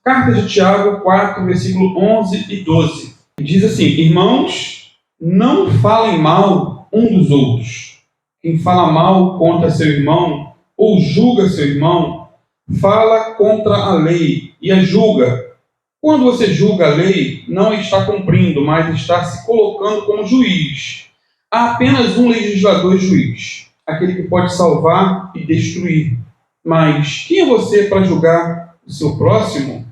Carta de Tiago 4, versículo 11 e 12. Diz assim: irmãos, não falem mal um dos outros. Quem fala mal contra seu irmão ou julga seu irmão, fala contra a lei e a julga. Quando você julga a lei, não está cumprindo, mas está se colocando como juiz. Há apenas um legislador e juiz, aquele que pode salvar e destruir. Mas quem é você para julgar o seu próximo?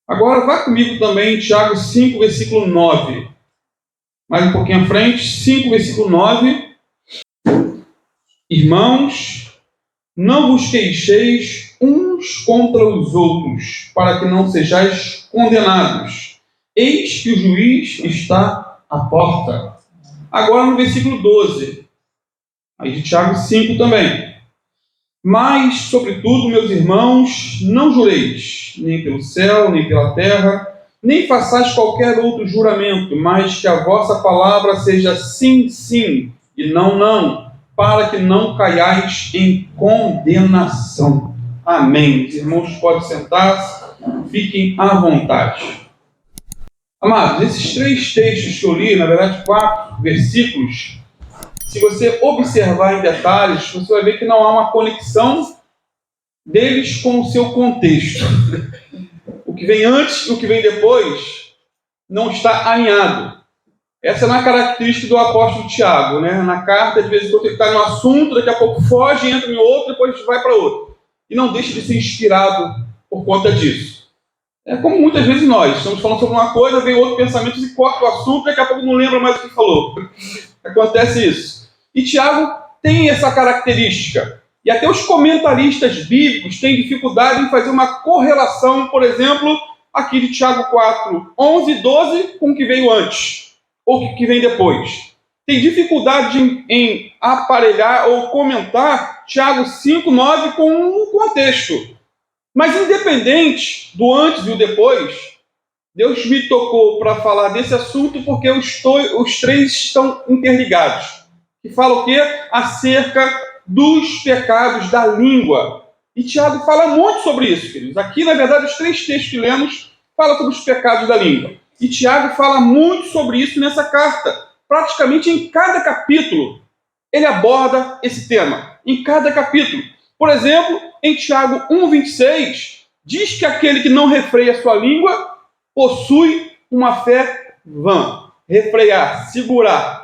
Agora vá comigo também em Tiago 5, versículo 9. Mais um pouquinho à frente, 5, versículo 9. Irmãos, não vos queixeis uns contra os outros, para que não sejais condenados. Eis que o juiz está à porta. Agora no versículo 12, aí de Tiago 5 também. Mas, sobretudo, meus irmãos, não jureis, nem pelo céu, nem pela terra, nem façais qualquer outro juramento, mas que a vossa palavra seja sim, sim, e não, não, para que não caiais em condenação. Amém. Os irmãos podem sentar-se, fiquem à vontade. Amados, esses 3 textos que eu li, na verdade 4 versículos, se você observar em detalhes, você vai ver que não há uma conexão deles com o seu contexto. O que vem antes e o que vem depois não está alinhado. Essa não é a característica do apóstolo Tiago, né? Na carta, de vez em quando ele está em um assunto, daqui a pouco foge, entra em outro, depois vai para outro. E não deixa de ser inspirado por conta disso. É como muitas vezes nós estamos falando sobre uma coisa, vem outro pensamento e corta o assunto, daqui a pouco não lembra mais o que falou. Acontece isso. E Tiago tem essa característica. E até os comentaristas bíblicos têm dificuldade em fazer uma correlação, por exemplo, aqui de Tiago 4, 11 e 12 com o que veio antes, ou o que vem depois. Tem dificuldade em aparelhar ou comentar Tiago 5, 9 com um contexto. Mas independente do antes e o depois, Deus me tocou para falar desse assunto porque os 3 estão interligados. Que fala o quê? Acerca dos pecados da língua. E Tiago fala muito sobre isso, queridos. Aqui, na verdade, os 3 textos que lemos falam sobre os pecados da língua. E Tiago fala muito sobre isso nessa carta. Praticamente em cada capítulo, ele aborda esse tema. Em cada capítulo. Por exemplo, em Tiago 1, 26, diz que aquele que não refreia a sua língua possui uma fé vã. Refrear, segurar.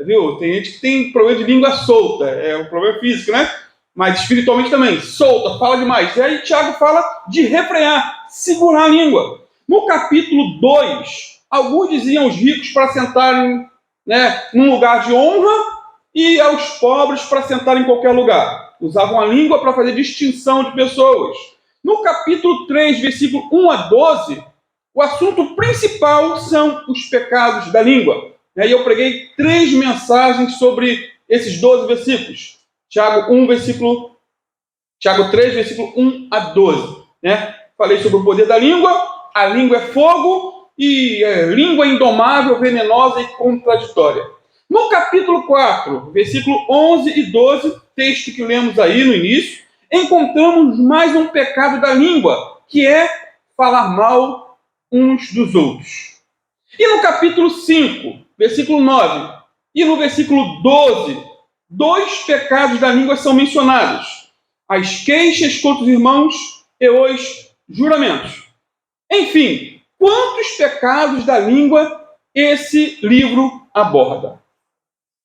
Viu? Tem gente que tem problema de língua solta, é um problema físico, né? Mas espiritualmente também, solta, fala demais. E aí Tiago fala de refrear, segurar a língua. No capítulo 2, alguns diziam aos ricos para sentarem, né, num lugar de honra e aos pobres para sentarem em qualquer lugar. Usavam a língua para fazer distinção de pessoas. No capítulo 3, versículo 1 a 12, o assunto principal são os pecados da língua. E aí eu preguei 3 mensagens sobre esses 12 versículos. Tiago 3, versículo 1 a 12. Né? Falei sobre o poder da língua. A língua é fogo e língua indomável, venenosa e contraditória. No capítulo 4, versículo 11 e 12, texto que lemos aí no início, encontramos mais um pecado da língua, que é falar mal uns dos outros. E no capítulo 5, versículo 9, e no versículo 12, 2 pecados da língua são mencionados: as queixas contra os irmãos e os juramentos. Enfim, quantos pecados da língua esse livro aborda?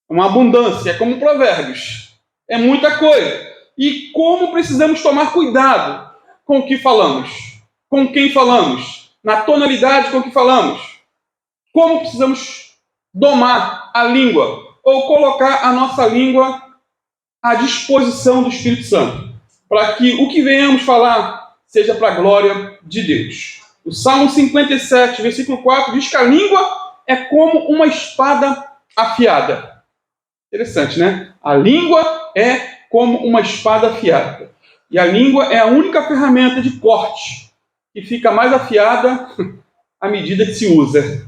Uma abundância, é como Provérbios. É muita coisa. E como precisamos tomar cuidado com o que falamos, com quem falamos, na tonalidade com que falamos. Como precisamos domar a língua, ou colocar a nossa língua à disposição do Espírito Santo, para que o que venhamos falar seja para a glória de Deus. O Salmo 57, versículo 4, diz que a língua é como uma espada afiada. Interessante, né? A língua é como uma espada afiada. E a língua é a única ferramenta de corte que fica mais afiada à medida que se usa.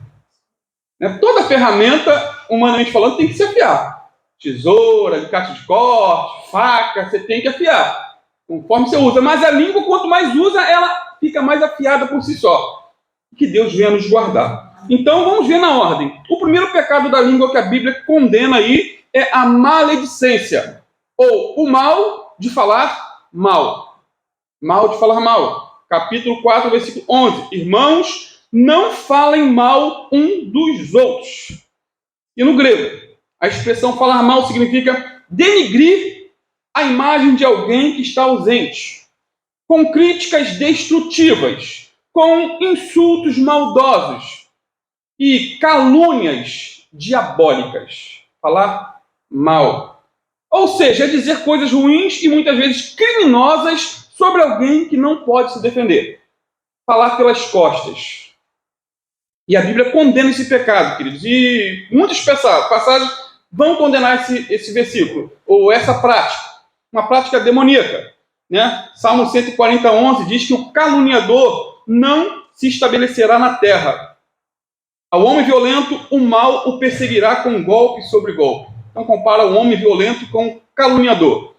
Toda ferramenta, humanamente falando, tem que se afiar. Tesoura, alicate de corte, faca, você tem que afiar, conforme você usa. Mas a língua, quanto mais usa, ela fica mais afiada por si só. Que Deus venha nos guardar. Então, vamos ver na ordem. O primeiro pecado da língua que a Bíblia condena aí é a maledicência, ou o mal de falar mal. Mal de falar mal. Capítulo 4, versículo 11. Irmãos, não falem mal um dos outros. E no grego, a expressão falar mal significa denigrir a imagem de alguém que está ausente, com críticas destrutivas, com insultos maldosos e calúnias diabólicas. Falar mal. Ou seja, é dizer coisas ruins e muitas vezes criminosas sobre alguém que não pode se defender. Falar pelas costas. E a Bíblia condena esse pecado, queridos. E muitas passagens vão condenar esse versículo, ou essa prática. Uma prática demoníaca. Né? Salmo 140, 11 diz que o caluniador não se estabelecerá na terra. Ao homem violento, o mal o perseguirá com golpe sobre golpe. Então compara o homem violento com o caluniador.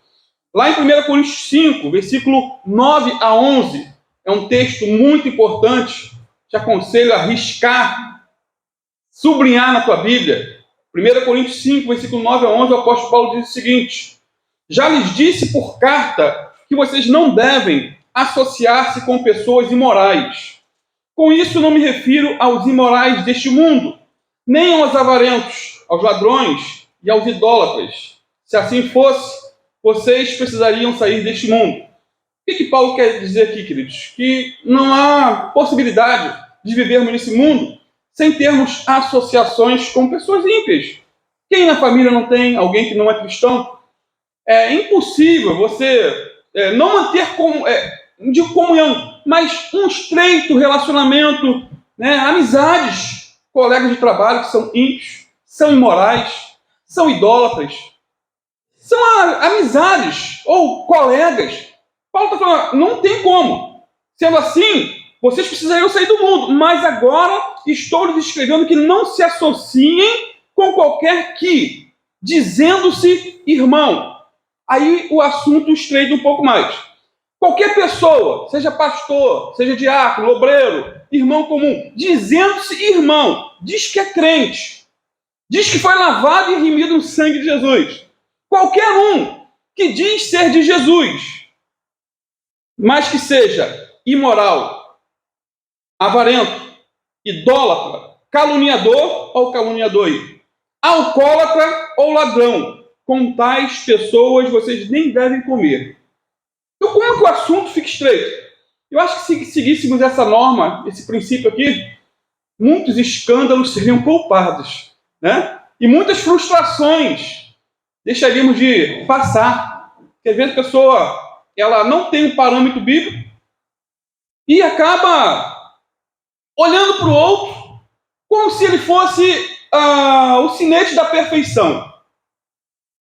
Lá em 1 Coríntios 5, versículo 9 a 11, é um texto muito importante. Te aconselho a riscar, sublinhar na tua Bíblia. 1 Coríntios 5, versículo 9 a 11, o apóstolo Paulo diz o seguinte: já lhes disse por carta que vocês não devem associar-se com pessoas imorais. Com isso não me refiro aos imorais deste mundo, nem aos avarentos, aos ladrões e aos idólatras. Se assim fosse, vocês precisariam sair deste mundo. O que Paulo quer dizer aqui, queridos? Que não há possibilidade de vivermos nesse mundo sem termos associações com pessoas ímpias. Quem na família não tem alguém que não é cristão? É impossível você não manter de comunhão, mas um estreito relacionamento, né, amizades, colegas de trabalho que são ímpios, são imorais, são idólatras, são amizades ou colegas. Paulo está falando, não tem como. Sendo assim, vocês precisariam sair do mundo, mas agora estou lhes escrevendo que não se associem com qualquer que, dizendo-se irmão. Aí o assunto estreita um pouco mais. Qualquer pessoa, seja pastor, seja diácono, obreiro, irmão comum, dizendo-se irmão, diz que é crente, diz que foi lavado e remido no sangue de Jesus. Qualquer um que diz ser de Jesus, mas que seja imoral, avarento, idólatra, caluniador ou caluniador, alcoólatra ou ladrão, com tais pessoas vocês nem devem comer. Então, como que o assunto fica estreito? Eu acho que se seguíssemos essa norma, esse princípio aqui, muitos escândalos seriam poupados, né? E muitas frustrações deixaríamos de passar. Porque às vezes a pessoa ela não tem um parâmetro bíblico e acaba olhando para o outro como se ele fosse o sinete da perfeição.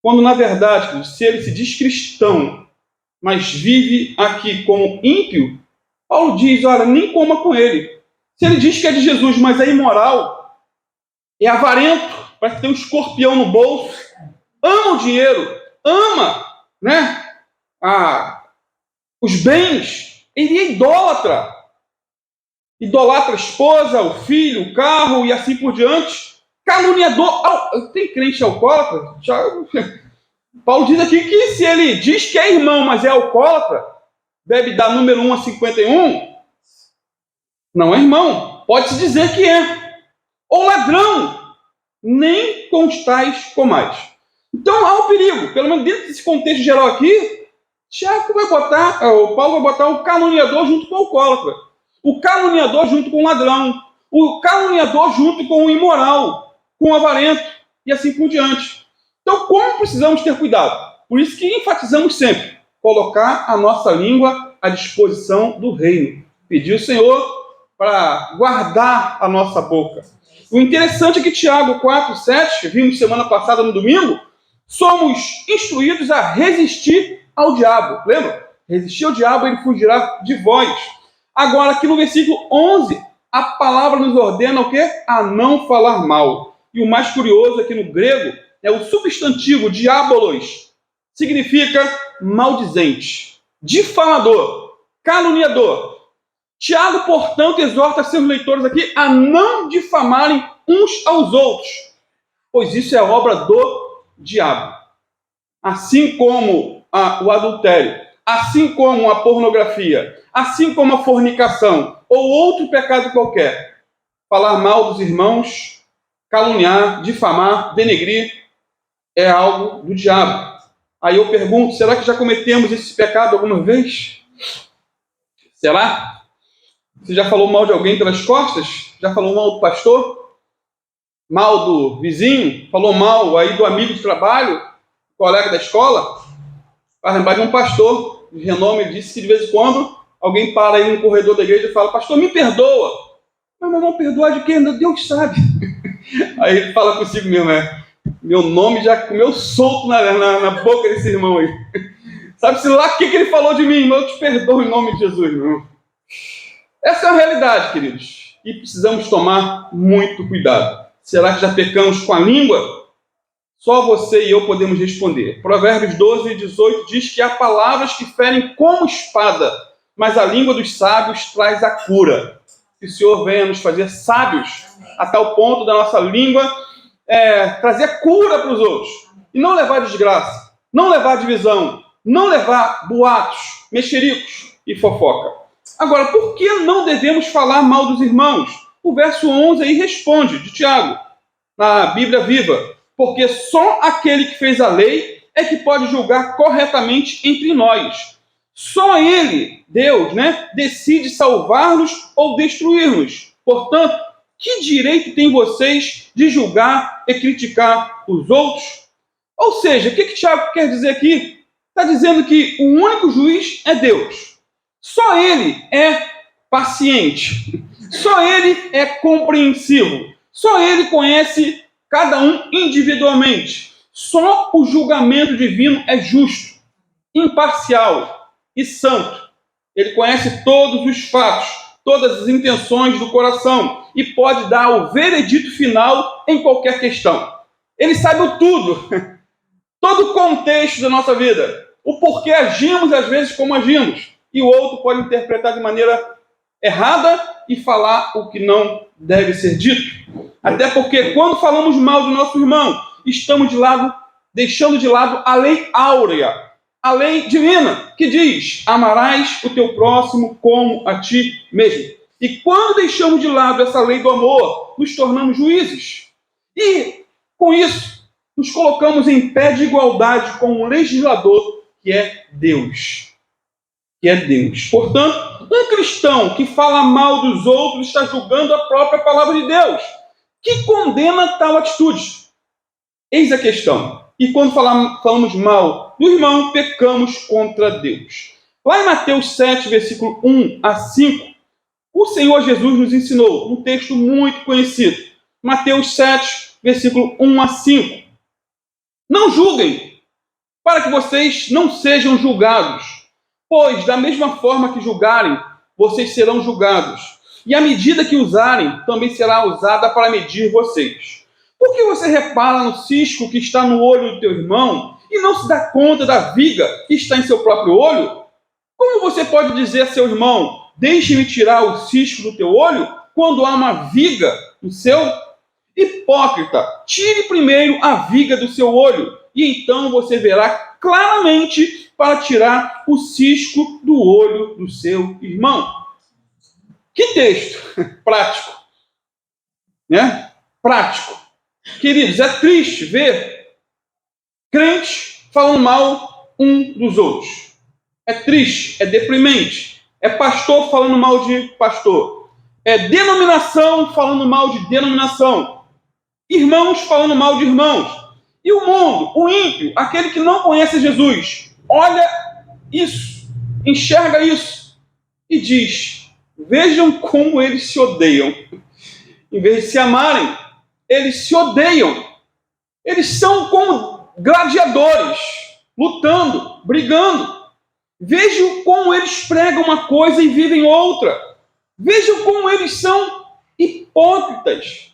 Quando, na verdade, se ele se diz cristão, mas vive aqui como ímpio, Paulo diz, olha, nem coma com ele. Se ele diz que é de Jesus, mas é imoral, é avarento, parece que tem um escorpião no bolso, ama o dinheiro, ama, né, os bens, ele é idólatra. Idolatra a esposa, o filho, o carro e assim por diante. Caluniador. Tem crente alcoólatra? Paulo diz aqui que se ele diz que é irmão, mas é alcoólatra, deve dar número 1 a 51, não é irmão. Pode-se dizer que é. Ou ladrão, nem com os tais comais. Então há um perigo. Pelo menos dentro desse contexto geral aqui, Paulo vai botar o caluniador junto com o alcoólatra. O caluniador junto com o ladrão. O caluniador junto com o imoral, com o avarento e assim por diante. Então, como precisamos ter cuidado? Por isso que enfatizamos sempre, colocar a nossa língua à disposição do reino. Pedir ao Senhor para guardar a nossa boca. O interessante é que Tiago 4:7, que vimos semana passada no domingo, somos instruídos a resistir ao diabo. Lembra? Resistir ao diabo, ele fugirá de vós. Agora, aqui no versículo 11, a palavra nos ordena o quê? A não falar mal. E o mais curioso aqui no grego é o substantivo diabolos, significa maldizente, difamador, caluniador. Tiago, portanto, exorta seus leitores aqui a não difamarem uns aos outros, pois isso é obra do diabo. Assim como o adultério, assim como a pornografia, assim como a fornicação ou outro pecado qualquer, falar mal dos irmãos, caluniar, difamar, denegrir, é algo do diabo. Aí eu pergunto, será que já cometemos esse pecado alguma vez? Será? Você já falou mal de alguém pelas costas? Já falou mal do pastor? Mal do vizinho? Falou mal aí do amigo de trabalho? Colega da escola? Para lembrar de um pastor de renome, ele disse que de vez em quando alguém para aí no corredor da igreja e fala: pastor, me perdoa. Mas meu irmão, perdoar de quem? Deus sabe. Aí ele fala consigo mesmo, meu nome já comeu solto na boca desse irmão aí. Sabe-se lá o que ele falou de mim? Eu te perdoo em nome de Jesus, meu irmão. Essa é a realidade, queridos. E precisamos tomar muito cuidado. Será que já pecamos com a língua? Só você e eu podemos responder. Provérbios 12 e 18 diz que há palavras que ferem como espada, mas a língua dos sábios traz a cura. Que o Senhor venha nos fazer sábios a tal ponto da nossa língua trazer cura para os outros. E não levar desgraça, não levar divisão, não levar boatos, mexericos e fofoca. Agora, por que não devemos falar mal dos irmãos? O verso 11 aí responde, de Tiago, na Bíblia Viva. Porque só aquele que fez a lei é que pode julgar corretamente entre nós. Só ele, Deus, decide salvar-nos ou destruir-nos. Portanto, que direito tem vocês de julgar e criticar os outros? Ou seja, o que Tiago quer dizer aqui? Está dizendo que o único juiz é Deus. Só ele é paciente. Só ele é compreensivo. Só ele conhece cada um individualmente. Só o julgamento divino é justo, imparcial e santo. Ele conhece todos os fatos, todas as intenções do coração e pode dar o veredito final em qualquer questão. Ele sabe o tudo, todo o contexto da nossa vida, o porquê agimos às vezes como agimos, e o outro pode interpretar de maneira errada e falar o que não deve ser dito. Até porque quando falamos mal do nosso irmão, estamos deixando de lado a lei áurea, a lei divina, que diz: amarás o teu próximo como a ti mesmo. E quando deixamos de lado essa lei do amor, nos tornamos juízes. E, com isso, nos colocamos em pé de igualdade com o legislador, que é Deus. Portanto, um cristão que fala mal dos outros está julgando a própria palavra de Deus, que condena tal atitude. Eis a questão. E quando falamos mal do irmão, pecamos contra Deus. Lá em Mateus 7, versículo 1 a 5, o Senhor Jesus nos ensinou um texto muito conhecido. Mateus 7, versículo 1 a 5. Não julguem, para que vocês não sejam julgados. Pois, da mesma forma que julgarem, vocês serão julgados. E a medida que usarem, também será usada para medir vocês. Por que você repara no cisco que está no olho do teu irmão e não se dá conta da viga que está em seu próprio olho? Como você pode dizer a seu irmão: deixe-me tirar o cisco do teu olho, quando há uma viga no seu? Hipócrita, tire primeiro a viga do seu olho, e então você verá claramente para tirar o cisco do olho do seu irmão. Que texto prático, Prático. Queridos, é triste ver crentes falando mal um dos outros. É triste, é deprimente. É pastor falando mal de pastor. É denominação falando mal de denominação. Irmãos falando mal de irmãos. E o mundo, o ímpio, aquele que não conhece Jesus, olha isso, enxerga isso e diz: vejam como eles se odeiam. Em vez de se amarem, eles se odeiam. Eles são como gladiadores, lutando, brigando. Vejam como eles pregam uma coisa e vivem outra. Vejam como eles são hipócritas.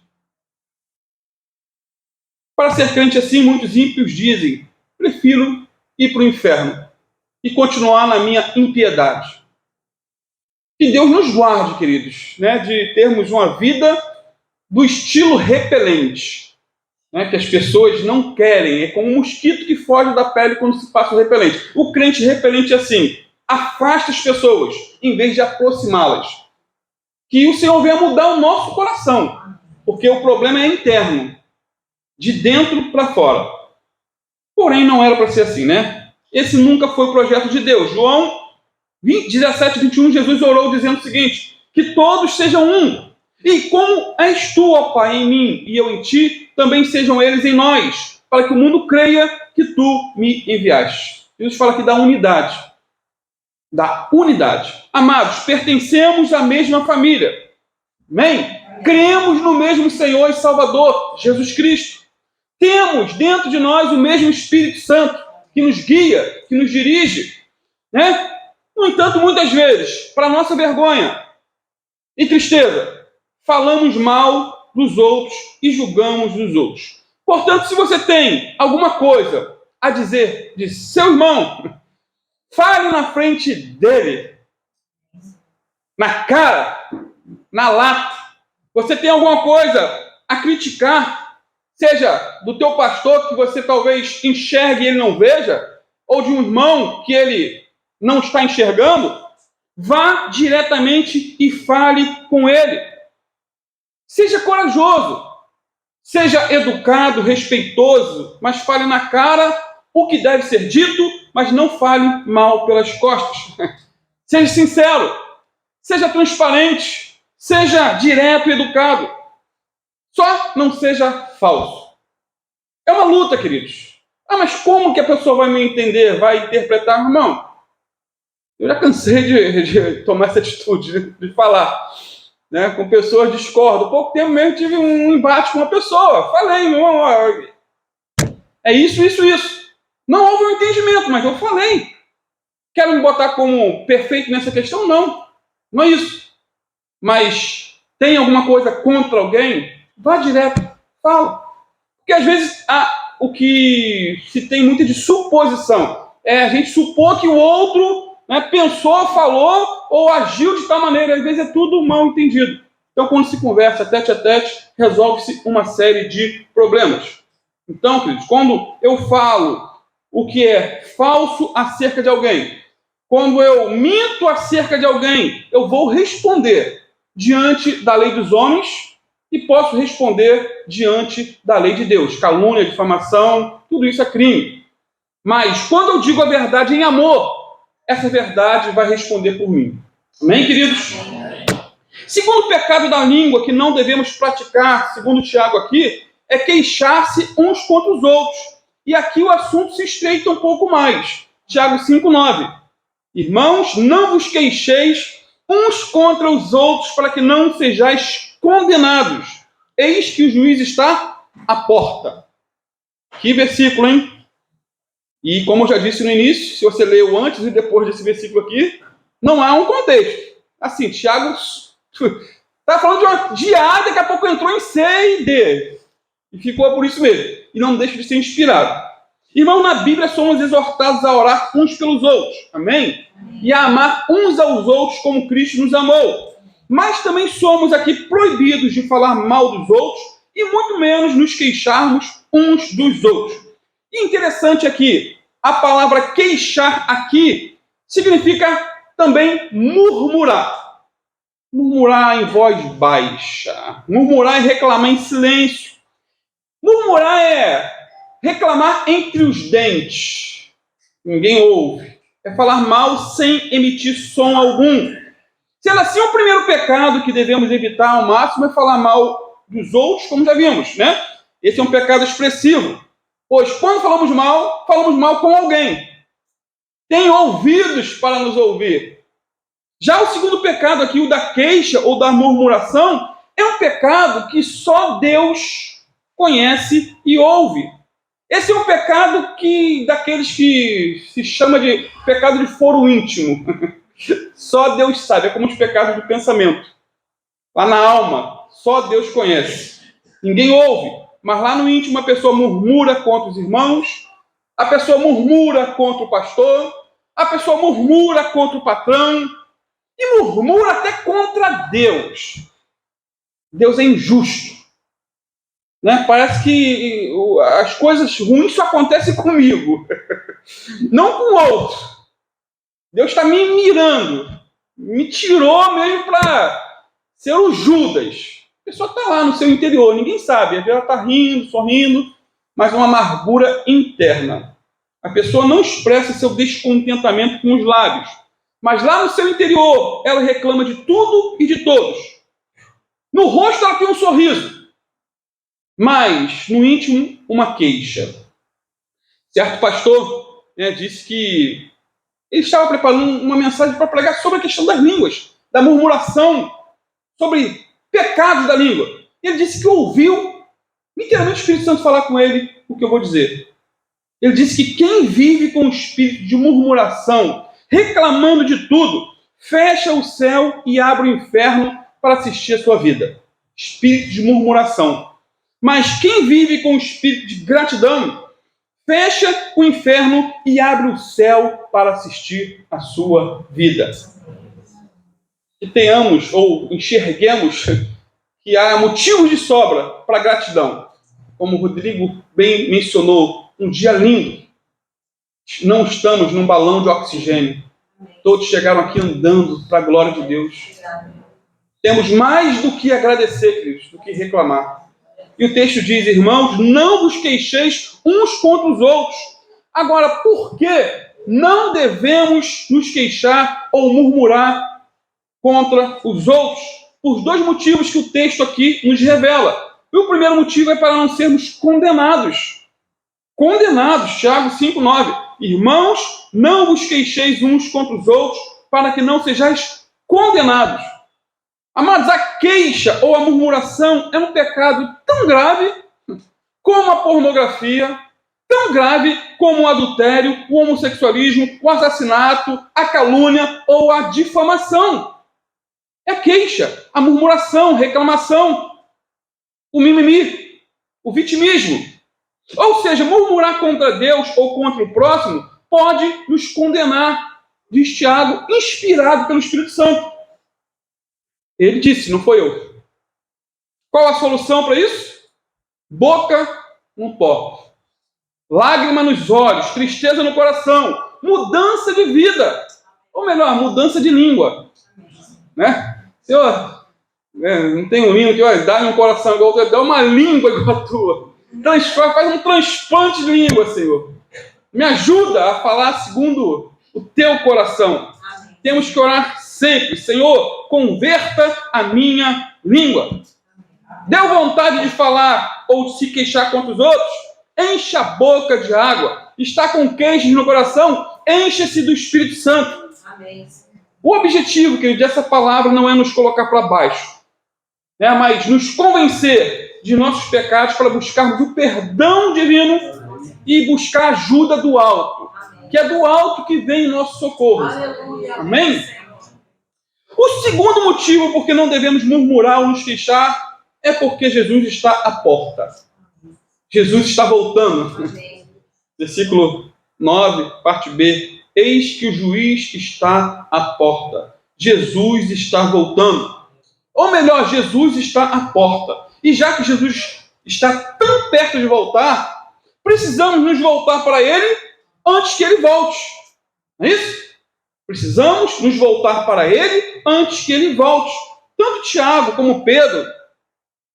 Para ser crente assim, muitos ímpios dizem: prefiro ir para o inferno e continuar na minha impiedade. Que Deus nos guarde, queridos, né, de termos uma vida do estilo repelente, né, que as pessoas não querem. É como um mosquito que foge da pele quando se passa o repelente. O crente repelente é assim, afasta as pessoas em vez de aproximá-las. Que o Senhor venha mudar o nosso coração, porque o problema é interno, de dentro para fora. Porém, não era para ser assim, né? Esse nunca foi o projeto de Deus. João 17, 21, Jesus orou dizendo o seguinte: que todos sejam um. E como és tu, ó Pai, em mim e eu em ti, também sejam eles em nós, para que o mundo creia que tu me enviaste. Jesus fala aqui da unidade. Da unidade. Amados, pertencemos à mesma família. Amém? Cremos no mesmo Senhor e Salvador, Jesus Cristo. Temos dentro de nós o mesmo Espírito Santo, que nos guia, que nos dirige, né? No entanto, muitas vezes, para nossa vergonha e tristeza, falamos mal dos outros e julgamos os outros. Portanto, se você tem alguma coisa a dizer de seu irmão, fale na frente dele, na cara, na lata. Você tem alguma coisa a criticar, seja do teu pastor, que você talvez enxergue e ele não veja, ou de um irmão que ele não está enxergando, vá diretamente e fale com ele. Seja corajoso, seja educado, respeitoso, mas fale na cara o que deve ser dito, mas não fale mal pelas costas. Seja sincero, seja transparente, seja direto e educado. Só não seja falso. É uma luta, queridos. Ah, mas como que a pessoa vai me entender, vai interpretar? Irmão, eu já cansei de tomar essa atitude, de falar, né? Com pessoas discordo. Há pouco tempo mesmo tive um embate com uma pessoa. Falei, meu irmão, é isso. Não houve um entendimento, mas eu falei. Quero me botar como perfeito nessa questão? Não. Não é isso. Mas tem alguma coisa contra alguém? Vá direto, fala. Porque às vezes o que se tem muito de suposição é a gente supor que o outro, né, pensou, falou ou agiu de tal maneira. Às vezes é tudo mal entendido. Então, quando se conversa tete a tete, resolve-se uma série de problemas. Então, queridos, quando eu falo o que é falso acerca de alguém, quando eu minto acerca de alguém, eu vou responder diante da lei dos homens e posso responder diante da lei de Deus. Calúnia, difamação, tudo isso é crime. Mas quando eu digo a verdade em amor, essa verdade vai responder por mim. Amém, queridos? Segundo pecado da língua que não devemos praticar, segundo Tiago aqui, é queixar-se uns contra os outros. E aqui o assunto se estreita um pouco mais. Tiago 5:9. Irmãos, não vos queixeis uns contra os outros para que não sejais condenados. Eis que o juiz está à porta. Que versículo, hein? E como eu já disse no início, se você leu antes e depois desse versículo aqui, não há um contexto. Assim, Tiago está falando de uma diada, daqui a pouco entrou em C e D. E ficou por isso mesmo. E não deixa de ser inspirado. Irmão, na Bíblia somos exortados a orar uns pelos outros. Amém? E a amar uns aos outros como Cristo nos amou. Mas também somos aqui proibidos de falar mal dos outros e muito menos nos queixarmos uns dos outros. E interessante aqui, a palavra queixar aqui significa também murmurar. Murmurar em voz baixa. Murmurar é reclamar em silêncio. Murmurar é reclamar entre os dentes. Ninguém ouve. É falar mal sem emitir som algum. Sendo assim, o primeiro pecado que devemos evitar ao máximo é falar mal dos outros, como já vimos, né? Esse é um pecado expressivo. Pois quando falamos mal com alguém. Tem ouvidos para nos ouvir. Já o segundo pecado aqui, o da queixa ou da murmuração, é um pecado que só Deus conhece e ouve. Esse é um pecado daqueles que se chama de pecado de foro íntimo. Só Deus sabe, é como os pecados do pensamento. Lá na alma, só Deus conhece. Ninguém ouve, mas lá no íntimo a pessoa murmura contra os irmãos, a pessoa murmura contra o pastor, a pessoa murmura contra o patrão, e murmura até contra Deus. Deus é injusto. Né? Parece que as coisas ruins só acontecem comigo, não com o outro. Deus está me mirando, me tirou mesmo para ser o Judas. A pessoa está lá no seu interior, ninguém sabe. Ela está rindo, sorrindo, mas uma amargura interna. A pessoa não expressa seu descontentamento com os lábios, mas lá no seu interior ela reclama de tudo e de todos. No rosto ela tem um sorriso, mas no íntimo uma queixa. Certo pastor disse que ele estava preparando uma mensagem para pregar sobre a questão das línguas, da murmuração, sobre pecados da língua. Ele disse que ouviu literalmente o Espírito Santo falar com ele o que eu vou dizer. Ele disse que quem vive com o espírito de murmuração, reclamando de tudo, fecha o céu e abre o inferno para assistir a sua vida. Espírito de murmuração. Mas quem vive com o espírito de gratidão, fecha o inferno e abre o céu para assistir a sua vida. Que tenhamos ou enxerguemos que há motivos de sobra para gratidão. Como o Rodrigo bem mencionou, um dia lindo. Não estamos num balão de oxigênio. Todos chegaram aqui andando para a glória de Deus. Temos mais do que agradecer, queridos, do que reclamar. E o texto diz, irmãos, não vos queixeis uns contra os outros. Agora, por que não devemos nos queixar ou murmurar contra os outros? Por dois motivos que o texto aqui nos revela. E o primeiro motivo é para não sermos condenados. Condenados, Tiago 5,9. Irmãos, não vos queixeis uns contra os outros, para que não sejais condenados. Amados, a queixa ou a murmuração é um pecado tão grave como a pornografia, tão grave como o adultério, o homossexualismo, o assassinato, a calúnia ou a difamação. É a queixa, a murmuração, reclamação, o mimimi, o vitimismo. Ou seja, murmurar contra Deus ou contra o próximo pode nos condenar, diz Tiago, inspirado pelo Espírito Santo. Ele disse, não foi eu. Qual a solução para isso? Boca no pó. Lágrima nos olhos, tristeza no coração, mudança de vida. Ou melhor, mudança de língua. Né? Senhor, não tem um língua que dá-me um coração igual ao teu, dá uma língua igual a tua. Faz um transplante de língua, Senhor. Me ajuda a falar segundo o teu coração. Amém. Temos que orar sempre. Senhor, converta a minha língua. Deu vontade de falar ou de se queixar contra os outros? Encha a boca de água. Está com queixas no coração? Encha-se do Espírito Santo. Amém. O objetivo, querido, dessa palavra não é nos colocar para baixo, mas nos convencer de nossos pecados para buscarmos o perdão divino e buscar a ajuda do alto, que é do alto que vem o nosso socorro. Aleluia. Amém? O segundo motivo por que não devemos murmurar ou nos queixar é porque Jesus está à porta. Jesus está voltando. Amém. Versículo 9, parte B. Eis que o juiz está à porta. Jesus está voltando. Ou melhor, Jesus está à porta. E já que Jesus está tão perto de voltar, precisamos nos voltar para Ele antes que Ele volte. Não é isso? Precisamos nos voltar para Ele antes que Ele volte. Tanto Tiago como Pedro,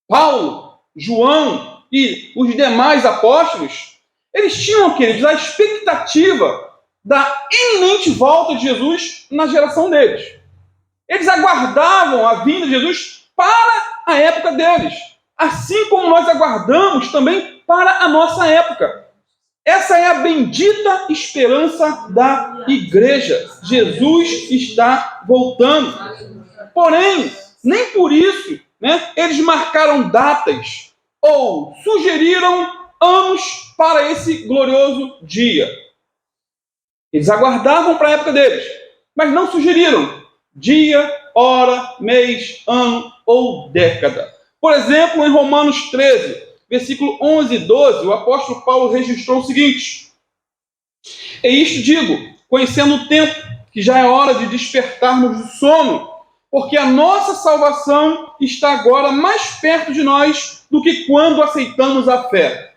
Paulo, João e os demais apóstolos, eles tinham, queridos, a expectativa da iminente volta de Jesus na geração deles. Eles aguardavam a vinda de Jesus para a época deles. Assim como nós aguardamos também para a nossa época. Essa é a bendita esperança da igreja. Jesus está voltando. Porém, nem por isso, eles marcaram datas ou sugeriram anos para esse glorioso dia. Eles aguardavam para a época deles, mas não sugeriram dia, hora, mês, ano ou década. Por exemplo, em Romanos 13, versículo 11 e 12, o apóstolo Paulo registrou o seguinte: E isto digo, conhecendo o tempo, que já é hora de despertarmos do sono, porque a nossa salvação está agora mais perto de nós do que quando aceitamos a fé.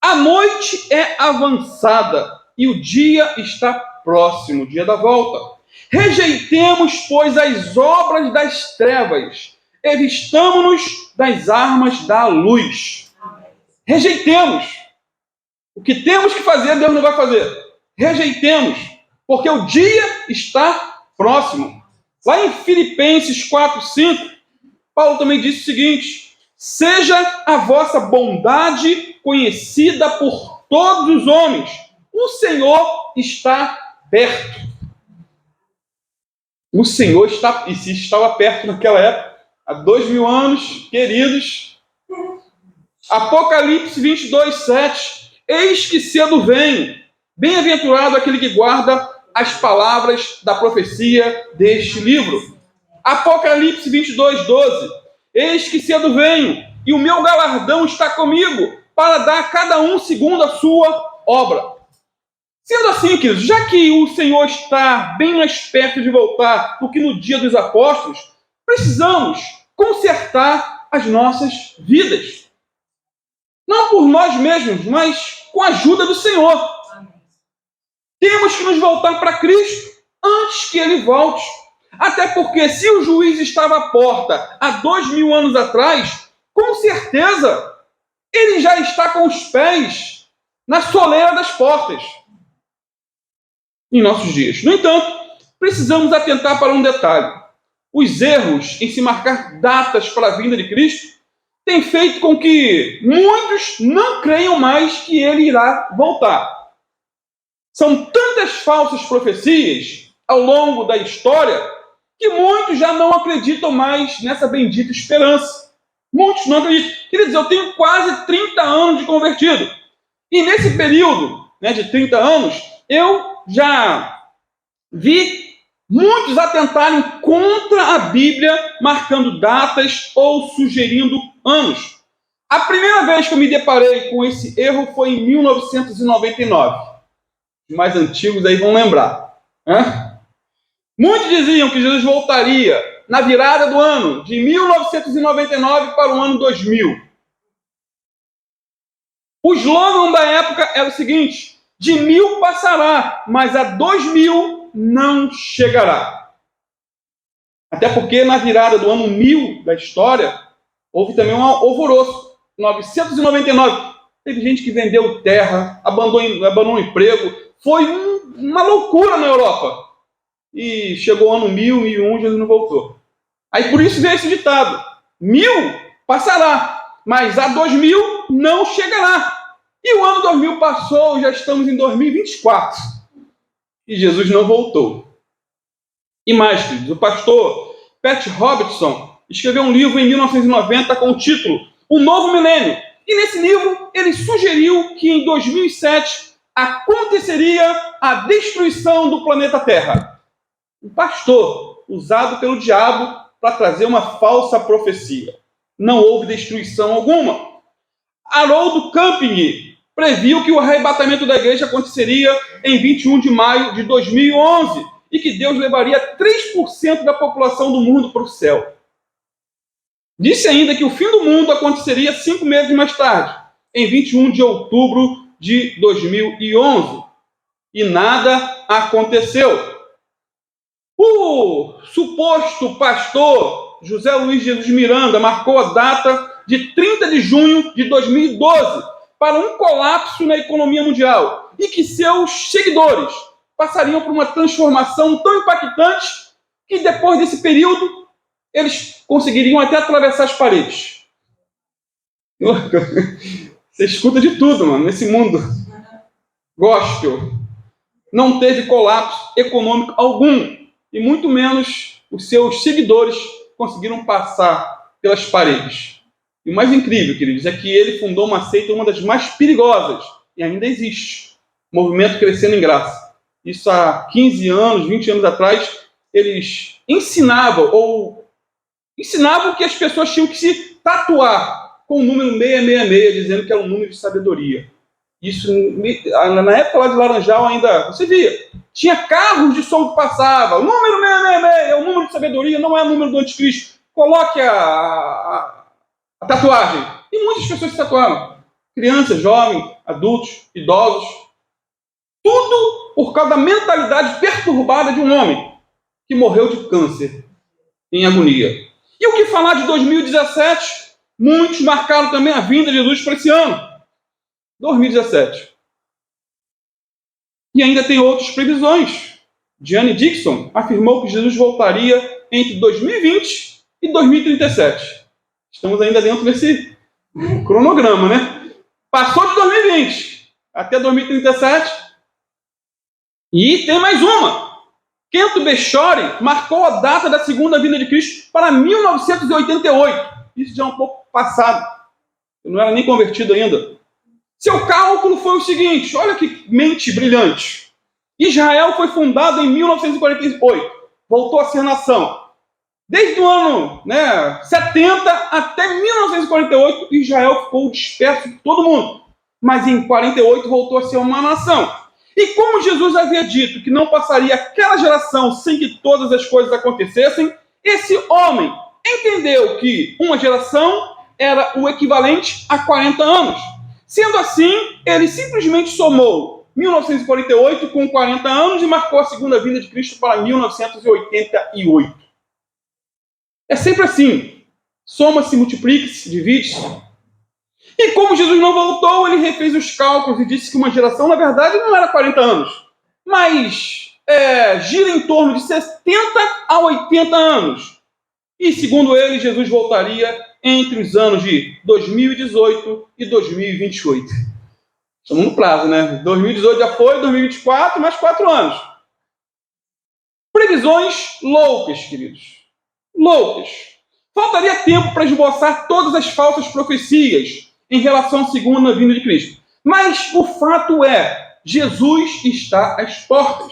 A noite é avançada e o dia está próximo, o dia da volta. Rejeitemos, pois, as obras das trevas e vistamo-nos das armas da luz. Rejeitemos. O que temos que fazer, Deus não vai fazer. Rejeitemos, porque o dia está próximo. Lá em Filipenses 4:5, Paulo também disse o seguinte: seja a vossa bondade conhecida por todos os homens. O Senhor está perto. O Senhor está, e se estava perto naquela época, há 2000 anos, queridos. Apocalipse 22:7. Eis que cedo venho. Bem-aventurado aquele que guarda as palavras da profecia deste livro. Apocalipse 22:12. Eis que cedo venho, e o meu galardão está comigo, para dar a cada um segundo a sua obra. Sendo assim, queridos, já que o Senhor está bem mais perto de voltar do que no dia dos apóstolos, precisamos consertar as nossas vidas. Não por nós mesmos, mas com a ajuda do Senhor. Temos que nos voltar para Cristo antes que Ele volte. Até porque se o juiz estava à porta há 2000 anos atrás, com certeza ele já está com os pés na soleira das portas em nossos dias. No entanto, precisamos atentar para um detalhe. Os erros em se marcar datas para a vinda de Cristo têm feito com que muitos não creiam mais que Ele irá voltar. São tantas falsas profecias ao longo da história que muitos já não acreditam mais nessa bendita esperança. Muitos não acreditam. Quer dizer, eu tenho quase 30 anos de convertido. E nesse período, de 30 anos, eu já vi muitos atentarem contra a Bíblia, marcando datas ou sugerindo anos. A primeira vez que eu me deparei com esse erro foi em 1999. Os mais antigos aí vão lembrar. Muitos diziam que Jesus voltaria na virada do ano de 1999 para o ano 2000. O slogan da época era o seguinte: de 1000 passará, mas a 2000 não chegará. Até porque na virada do ano 1000 da história, houve também um alvoroço. 999, teve gente que vendeu terra, abandonou o emprego. Foi uma loucura na Europa. E chegou o ano 1000, 1001, Jesus não voltou. Aí por isso veio esse ditado: 1000 passará, mas a 2000 não chegará. E o ano 2000 passou, já estamos em 2024. E Jesus não voltou. E mais, queridos, o pastor Pat Robertson escreveu um livro em 1990 com o título O Novo Milênio. E nesse livro ele sugeriu que em 2007 aconteceria a destruição do planeta Terra. Um pastor usado pelo diabo para trazer uma falsa profecia. Não houve destruição alguma. Haroldo Camping previu que o arrebatamento da igreja aconteceria em 21 de maio de 2011 e que Deus levaria 3% da população do mundo para o céu. Disse ainda que o fim do mundo aconteceria 5 meses mais tarde, em 21 de outubro de 2011. E nada aconteceu. O suposto pastor José Luiz Jesus Miranda marcou a data de 30 de junho de 2012 para um colapso na economia mundial e que seus seguidores passariam por uma transformação tão impactante que depois desse período eles conseguiriam até atravessar as paredes. Você escuta de tudo, mano, nesse mundo gospel. Não teve colapso econômico algum. E muito menos os seus seguidores conseguiram passar pelas paredes. E o mais incrível, queridos, é que ele fundou uma seita, uma das mais perigosas, e ainda existe. Movimento Crescendo em Graça. Isso há 15 anos, 20 anos atrás, eles ensinavam que as pessoas tinham que se tatuar com o número 666, dizendo que era um número de sabedoria. Isso, na época lá de Laranjal ainda, você via, tinha carros de som que passava, o número 666 é o número de sabedoria, não é o número do anticristo. Coloque a tatuagem. E muitas pessoas se tatuaram. Crianças, jovens, adultos, idosos. Tudo por causa da mentalidade perturbada de um homem que morreu de câncer, em agonia. E o que falar de 2017? Muitos marcaram também a vinda de Jesus para esse ano. 2017. E ainda tem outras previsões. Diane Dixon afirmou que Jesus voltaria entre 2020 e 2037. Estamos ainda dentro desse cronograma, né? Passou de 2020 até 2037. E tem mais uma. Kento Bechori marcou a data da segunda vinda de Cristo para 1988. Isso já é um pouco passado. Eu não era nem convertido ainda. Seu cálculo foi o seguinte, olha que mente brilhante. Israel foi fundado em 1948, voltou a ser nação. Desde o ano 70 até 1948, Israel ficou disperso por todo mundo. Mas em 48 voltou a ser uma nação. E como Jesus havia dito que não passaria aquela geração sem que todas as coisas acontecessem, esse homem entendeu que uma geração era o equivalente a 40 anos. Sendo assim, ele simplesmente somou 1948 com 40 anos e marcou a segunda vinda de Cristo para 1988. É sempre assim. Soma-se, multiplica-se, divide-se. E como Jesus não voltou, ele refez os cálculos e disse que uma geração, na verdade, não era 40 anos, mas gira em torno de 70 a 80 anos. E, segundo ele, Jesus voltaria entre os anos de 2018 e 2028. Estamos no prazo, né? 2018 já foi, 2024, mais 4 anos. Previsões loucas, queridos. Loucas. Faltaria tempo para esboçar todas as falsas profecias em relação à segunda vinda de Cristo. Mas o fato é, Jesus está às portas,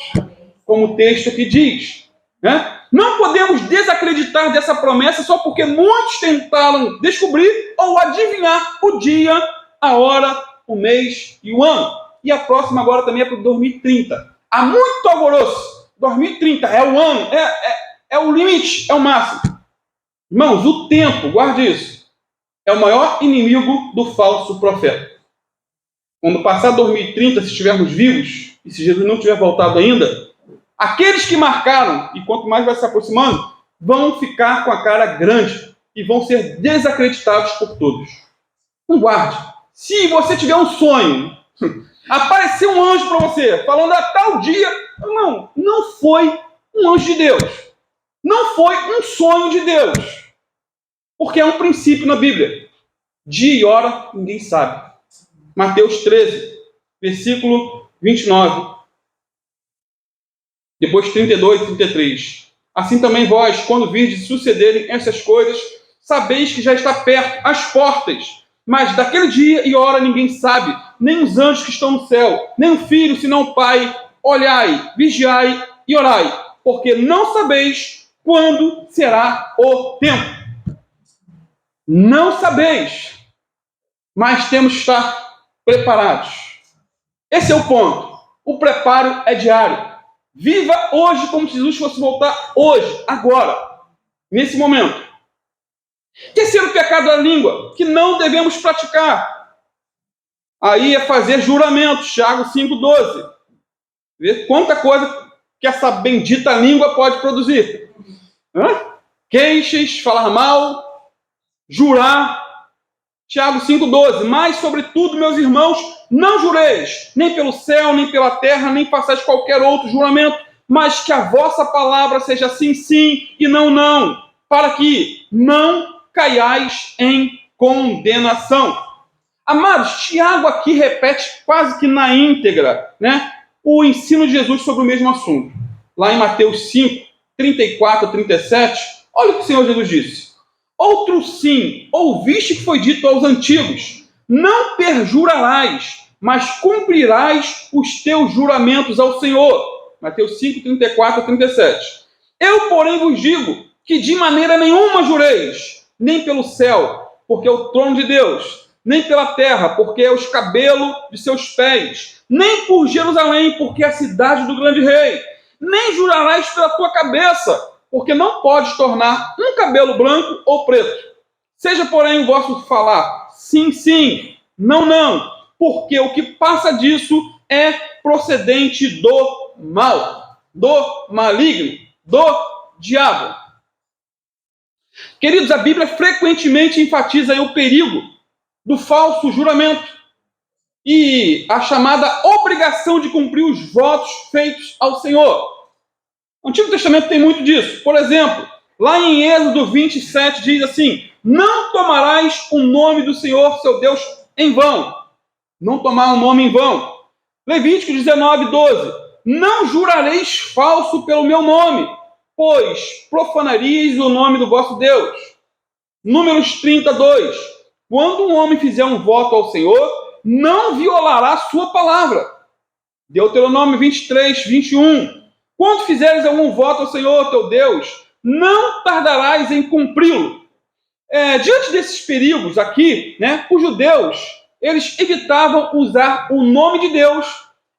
como o texto aqui diz, né? Não podemos desacreditar dessa promessa só porque muitos tentaram descobrir ou adivinhar o dia, a hora, o mês e o ano. E a próxima agora também é para 2030. Há muito alvoroço. 2030 é o ano, é o limite, é o máximo. Irmãos, o tempo, guarde isso, é o maior inimigo do falso profeta. Quando passar 2030, se estivermos vivos, e se Jesus não tiver voltado ainda, aqueles que marcaram, e quanto mais vai se aproximando, vão ficar com a cara grande e vão ser desacreditados por todos. Então guarde. Se você tiver um sonho, aparecer um anjo para você, falando a tal dia, não foi um anjo de Deus. Não foi um sonho de Deus. Porque é um princípio na Bíblia. Dia e hora, ninguém sabe. Mateus 13, versículo 29. Depois 32 e 33. Assim também vós, quando virdes sucederem essas coisas, sabeis que já está perto, às portas. Mas daquele dia e hora ninguém sabe, nem os anjos que estão no céu, nem o Filho, senão o Pai. Olhai, vigiai e orai, porque não sabeis quando será o tempo. Não sabeis, mas temos que estar preparados. Esse é o ponto. O preparo é diário. Viva hoje como se Jesus fosse voltar hoje, agora, nesse momento. Terceiro pecado da língua, que não devemos praticar. Aí é fazer juramentos, Tiago 5,12. Vê quanta coisa que essa bendita língua pode produzir. Queixas, falar mal, jurar. Tiago 5,12. Mas, sobretudo, meus irmãos, não jureis, nem pelo céu, nem pela terra, nem façais qualquer outro juramento, mas que a vossa palavra seja sim, sim, e não, não, para que não caiais em condenação. Amados, Tiago aqui repete quase que na íntegra, o ensino de Jesus sobre o mesmo assunto. Lá em Mateus 5, 34 a 37, olha o que o Senhor Jesus disse. Outro sim, ouviste que foi dito aos antigos, não perjurarás, mas cumprirás os teus juramentos ao Senhor. Mateus 5, 34 a 37. Eu, porém, vos digo que de maneira nenhuma jureis, nem pelo céu, porque é o trono de Deus, nem pela terra, porque é os cabelos de seus pés, nem por Jerusalém, porque é a cidade do grande rei, nem jurarás pela tua cabeça, porque não podes tornar um cabelo branco ou preto. Seja, porém, o vosso falar sim, sim, não, não, porque o que passa disso é procedente do mal, do maligno, do diabo. Queridos, a Bíblia frequentemente enfatiza aí o perigo do falso juramento e a chamada obrigação de cumprir os votos feitos ao Senhor. O Antigo Testamento tem muito disso. Por exemplo, lá em Êxodo 27 diz assim: não tomarás o nome do Senhor, seu Deus, em vão. Não tomar um nome em vão. Levítico 19, 12. Não jurareis falso pelo meu nome, pois profanarias o nome do vosso Deus. Números 32. Quando um homem fizer um voto ao Senhor, não violará sua palavra. Deuteronômio 23, 21. Quando fizeres algum voto ao Senhor, teu Deus, não tardarás em cumpri-lo. Diante desses perigos aqui, os judeus, eles evitavam usar o nome de Deus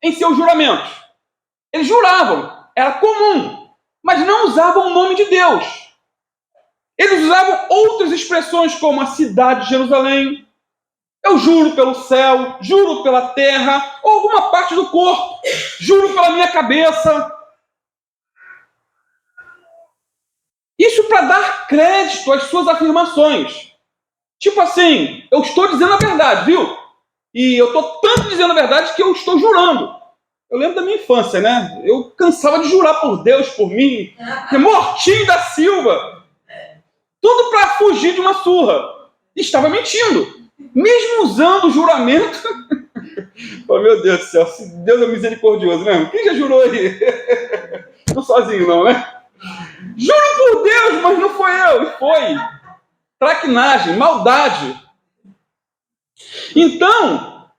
em seus juramentos. Eles juravam, era comum, mas não usavam o nome de Deus. Eles usavam outras expressões como a cidade de Jerusalém, eu juro pelo céu, juro pela terra, ou alguma parte do corpo, juro pela minha cabeça. Isso para dar crédito às suas afirmações. Tipo assim, eu estou dizendo a verdade, viu? E eu estou tanto dizendo a verdade que eu estou jurando. Eu lembro da minha infância, Eu cansava de jurar por Deus, por mim. Mortinho da Silva. Tudo para fugir de uma surra. Estava mentindo. Mesmo usando o juramento. Oh, meu Deus do céu, Deus é misericordioso mesmo. Quem já jurou aí? Não sozinho não, Juro por Deus, mas não foi eu. E foi. Traquinagem, maldade. Então,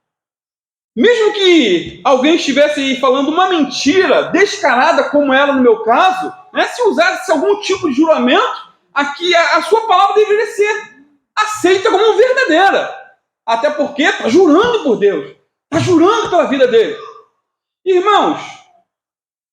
mesmo que alguém estivesse aí falando uma mentira descarada, como era no meu caso, se usasse algum tipo de juramento, aqui a sua palavra deveria ser aceita como verdadeira. Até porque está jurando por Deus. Está jurando pela vida dele. Irmãos,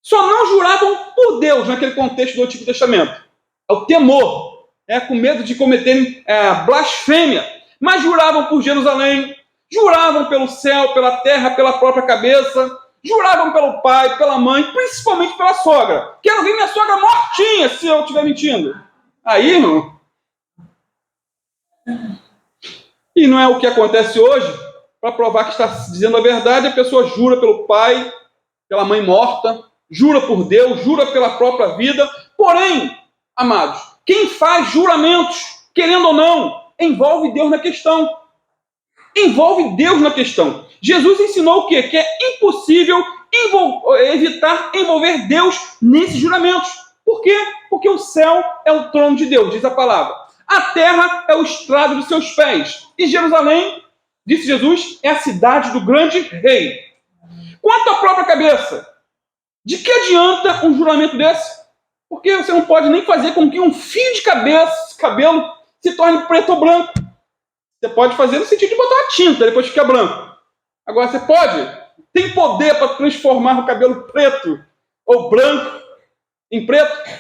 só não juravam por Deus naquele contexto do Antigo Testamento. É o temor, com medo de cometerem blasfêmia. Mas juravam por Jerusalém, juravam pelo céu, pela terra, pela própria cabeça, juravam pelo pai, pela mãe, principalmente pela sogra. Quero ver minha sogra mortinha se eu estiver mentindo. Aí, irmão. E não é o que acontece hoje. Para provar que está dizendo a verdade, a pessoa jura pelo pai, pela mãe morta, jura por Deus, jura pela própria vida. Porém, amados, quem faz juramentos, querendo ou não, envolve Deus na questão. Envolve Deus na questão. Jesus ensinou o quê? Que é impossível evitar envolver Deus nesses juramentos. Por quê? Porque o céu é o trono de Deus, diz a palavra. A terra é o estrado dos seus pés. E Jerusalém, disse Jesus, é a cidade do grande rei. Quanto à própria cabeça, de que adianta um juramento desse? Porque você não pode nem fazer com que um fio de cabelo se torne preto ou branco. Você pode fazer no sentido de botar uma tinta, depois fica branco. Agora você tem poder para transformar o cabelo preto ou branco em preto?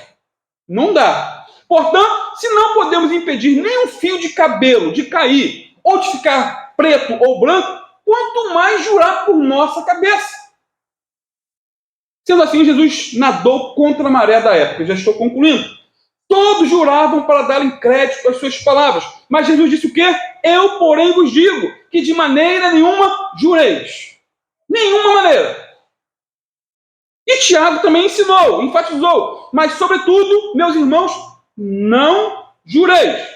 Não dá. Portanto, se não podemos impedir nenhum fio de cabelo de cair ou de ficar preto ou branco, quanto mais jurar por nossa cabeça. Sendo assim, Jesus nadou contra a maré da época. Já estou concluindo. Todos juravam para darem crédito às suas palavras. Mas Jesus disse o quê? Eu, porém, vos digo que de maneira nenhuma jureis. Nenhuma maneira. E Tiago também ensinou, enfatizou. Mas, sobretudo, meus irmãos, não jureis.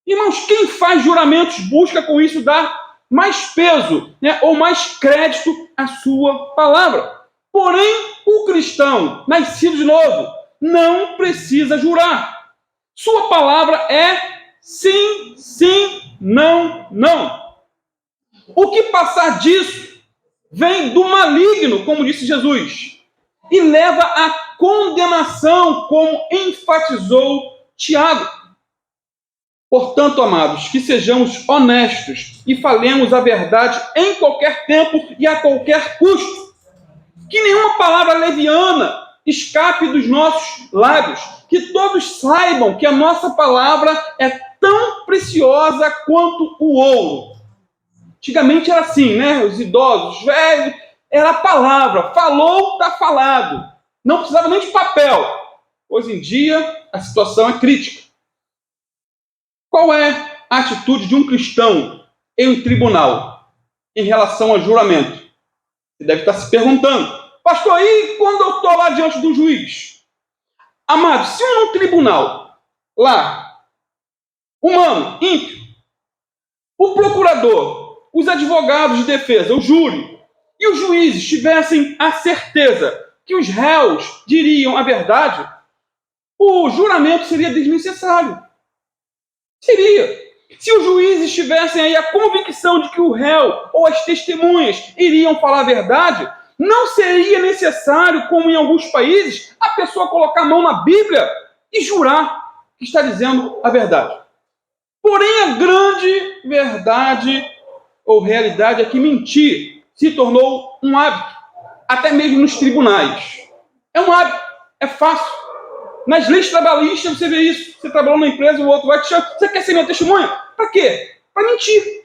Irmãos, quem faz juramentos busca com isso dar mais peso, ou mais crédito à sua palavra. Porém, o cristão, nascido de novo, não precisa jurar. Sua palavra é sim, sim, não, não. O que passar disso vem do maligno, como disse Jesus, e leva à condenação, como enfatizou Tiago. Portanto, amados, que sejamos honestos e falemos a verdade em qualquer tempo e a qualquer custo. Que nenhuma palavra leviana escape dos nossos lábios. Que todos saibam que a nossa palavra é tão preciosa quanto o ouro. Antigamente era assim, né? Os idosos, os velhos, era a palavra. Falou, está falado. Não precisava nem de papel. Hoje em dia, a situação é crítica. Qual é a atitude de um cristão em um tribunal em relação a juramento? Você deve estar se perguntando, pastor, e quando eu estou lá diante do juiz? Amado, se eu no tribunal, lá, humano, ímpio, o procurador, os advogados de defesa, o júri e os juízes tivessem a certeza que os réus diriam a verdade, o juramento seria desnecessário. Seria. Se os juízes tivessem aí a convicção de que o réu ou as testemunhas iriam falar a verdade, não seria necessário, como em alguns países, a pessoa colocar a mão na Bíblia e jurar que está dizendo a verdade. Porém, a grande verdade ou realidade é que mentir se tornou um hábito, até mesmo nos tribunais. É um hábito, é fácil. Nas leis trabalhistas você vê isso. Você trabalhou na empresa, o outro vai te chamar. Você quer ser minha testemunha? Para quê? Para mentir.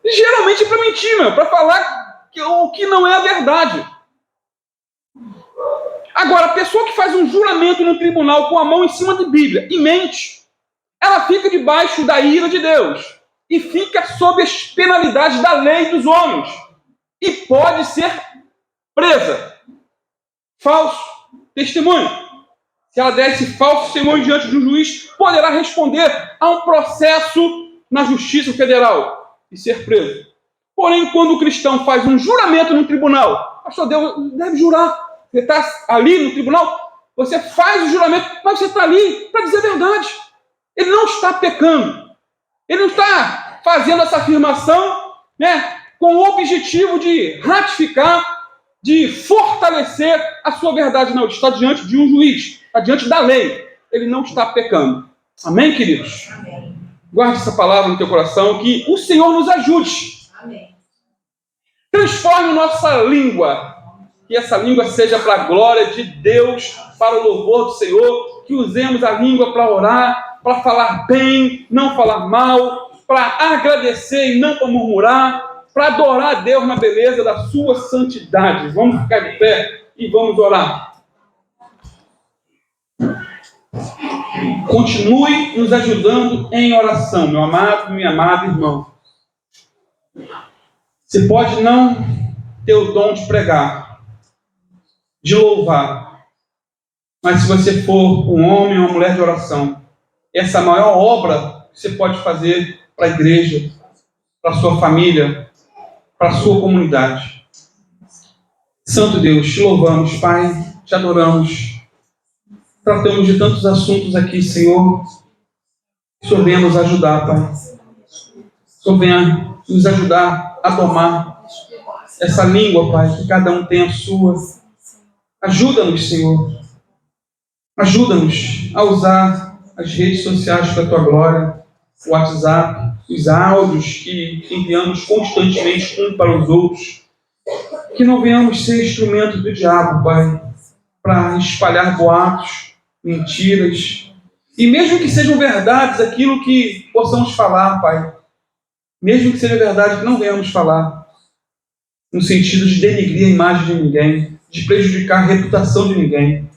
Geralmente é para mentir, para falar o que não é a verdade. Agora, a pessoa que faz um juramento no tribunal com a mão em cima de Bíblia e mente, ela fica debaixo da ira de Deus e fica sob as penalidades da lei dos homens e pode ser presa. Falso testemunho. Se ela der esse falso testemunho diante de um juiz, poderá responder a um processo na Justiça Federal e ser preso. Porém, quando o cristão faz um juramento no tribunal, pastor, Deus deve jurar. Você está ali no tribunal, você faz o juramento, mas você está ali para dizer a verdade. Ele não está pecando. Ele não está fazendo essa afirmação, com o objetivo de ratificar, de fortalecer a sua verdade. Não, ele está diante de um juiz. Está diante da lei, ele não está pecando. Amém, queridos? Amém. Guarde essa palavra no teu coração, que o Senhor nos ajude. Amém. Transforme nossa língua, que essa língua seja para a glória de Deus, para o louvor do Senhor, que usemos a língua para orar, para falar bem, não falar mal, para agradecer e não para murmurar, para adorar a Deus na beleza da sua santidade. Vamos ficar de pé e vamos orar. Continue nos ajudando em oração, meu amado e minha amada irmão. Você pode não ter o dom de pregar, de louvar, mas se você for um homem ou uma mulher de oração, essa é a maior obra que você pode fazer para a igreja, para a sua família, para a sua comunidade. Santo Deus, te louvamos, Pai, te adoramos. Tratamos de tantos assuntos aqui, Senhor. O Senhor venha nos ajudar, Pai. O Senhor venha nos ajudar a domar essa língua, Pai, que cada um tem a sua. Ajuda-nos, Senhor. Ajuda-nos a usar as redes sociais para a Tua glória, o WhatsApp, os áudios que enviamos constantemente uns para os outros. Que não venhamos ser instrumento do diabo, Pai, para espalhar boatos, mentiras, e mesmo que sejam verdades aquilo que possamos falar, Pai, mesmo que seja verdade que não venhamos falar, no sentido de denegrir a imagem de ninguém, de prejudicar a reputação de ninguém.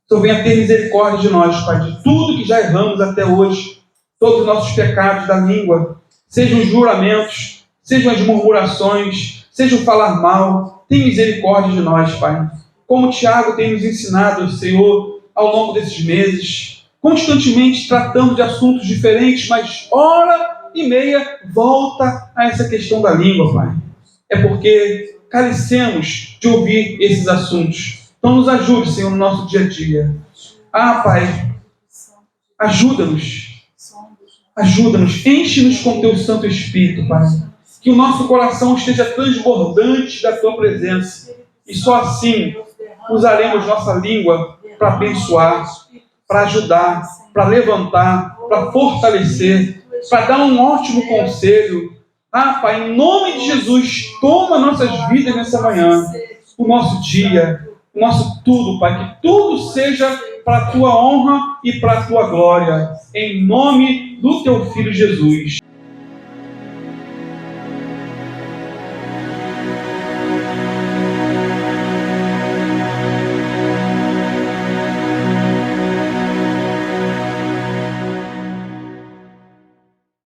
Então venha ter misericórdia de nós, Pai, de tudo que já erramos até hoje, todos os nossos pecados da língua, sejam os juramentos, sejam as murmurações, sejam falar mal. Tem misericórdia de nós, Pai. Como o Tiago tem nos ensinado, Senhor, ao longo desses meses, constantemente tratando de assuntos diferentes, mas hora e meia volta a essa questão da língua, Pai. É porque carecemos de ouvir esses assuntos. Então nos ajude, Senhor, no nosso dia a dia. Pai, ajuda-nos. Ajuda-nos, enche-nos com Teu Santo Espírito, Pai. Que o nosso coração esteja transbordante da Tua presença. E só assim usaremos nossa língua para abençoar, para ajudar, para levantar, para fortalecer, para dar um ótimo conselho. Pai, em nome de Jesus, toma nossas vidas nessa manhã, o nosso dia, o nosso tudo, Pai, que tudo seja para a Tua honra e para a Tua glória, em nome do Teu Filho Jesus.